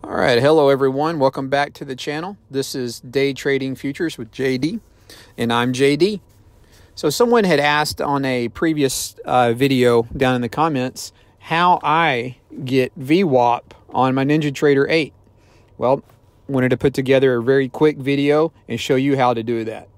All right, hello everyone. Welcome back to the channel. This is Day Trading Futures with JD, and I'm JD. So someone had asked on a previous video down in the comments how I get VWAP on my Ninjatrader 8. Well, wanted to put together a very quick video and show you how to do that.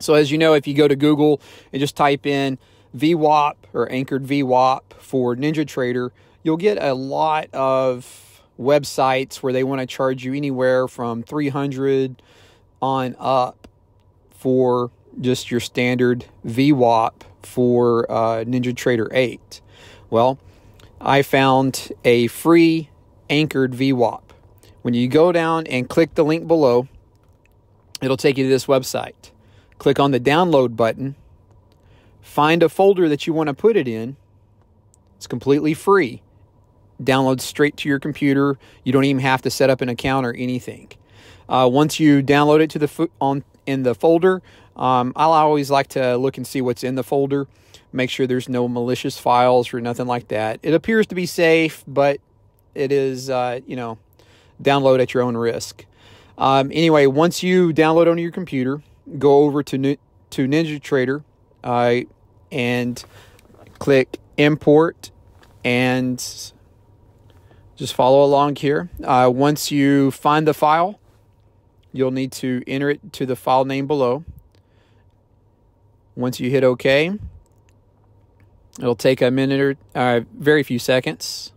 So as you know, if you go to Google and just type in VWAP or anchored VWAP for Ninjatrader, you'll get a lot of websites where they want to charge you anywhere from $300 on up for just your standard VWAP for Ninjatrader 8. Well, I found a free anchored VWAP. When you go down and click the link below, it'll take you to this website. Click on the download button, find a folder that you want to put it in. It's completely free. Downloads straight to your computer. You don't even have to set up an account or anything. Once you download it to in the folder, I'll always like to look and see what's in the folder. Make sure there's no malicious files or nothing like that. It appears to be safe, but it is download at your own risk. Anyway, once you download onto your computer, go over to Ninjatrader and click import and just follow along here. Once you find the file, you'll need to enter it to the file name below. Once you hit OK, it'll take a minute or very few seconds,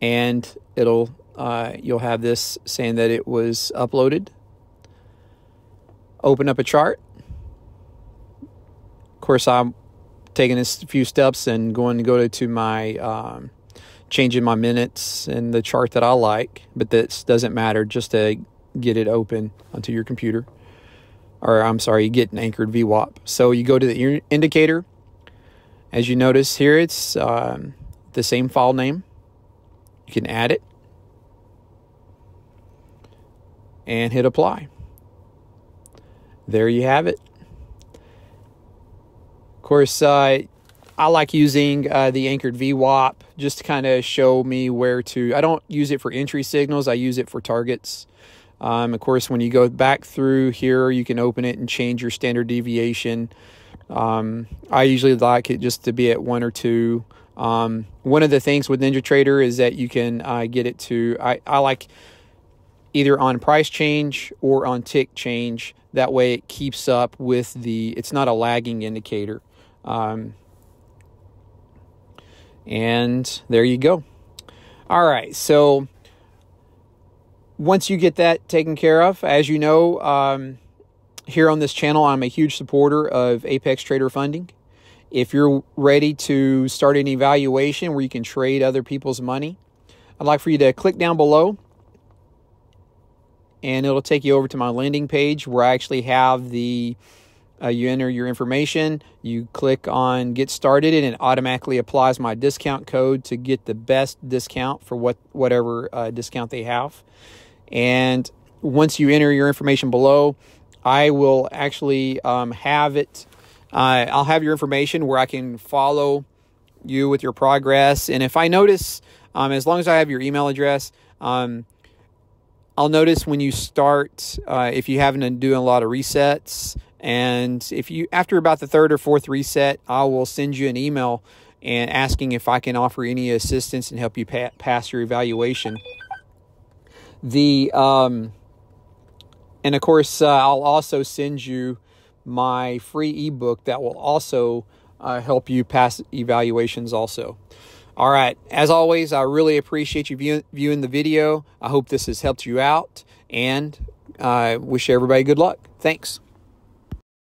and you'll have this saying that it was uploaded. Open up a chart. Of course, I'm taking this few steps and going to go to my changing my minutes and the chart that I like, but this doesn't matter, just to get it open onto your computer. Or I'm sorry, you get an anchored VWAP. So you go to the indicator. As you notice here, it's the same file name. You can add it and hit apply. There you have it. Of course, I like using the anchored VWAP just to kind of show me where to. I don't use it for entry signals. I use it for targets. Of course, when you go back through here, you can open it and change your standard deviation. I usually like it just to be at 1 or 2. One of the things with Ninjatrader is that you can get it to, I like either on price change or on tick change. That way it keeps up with it's not a lagging indicator. And there you go. All right, so once you get that taken care of, as you know, here on this channel, I'm a huge supporter of Apex Trader Funding. If you're ready to start an evaluation where you can trade other people's money, I'd like for you to click down below, and it'll take you over to my landing page where I actually have you enter your information, you click on get started, and it automatically applies my discount code to get the best discount for whatever discount they have. And once you enter your information below, I will actually have it. I'll have your information where I can follow you with your progress. And if I notice, as long as I have your email address, I'll notice when you start, if you haven't been doing a lot of resets, and if you, after about the 3rd or 4th reset, I will send you an email and asking if I can offer any assistance and help you pass your evaluation. And of course, I'll also send you my free ebook that will also help you pass evaluations also. All right, as always, I really appreciate you viewing the video. I hope this has helped you out, and wish everybody good luck. Thanks.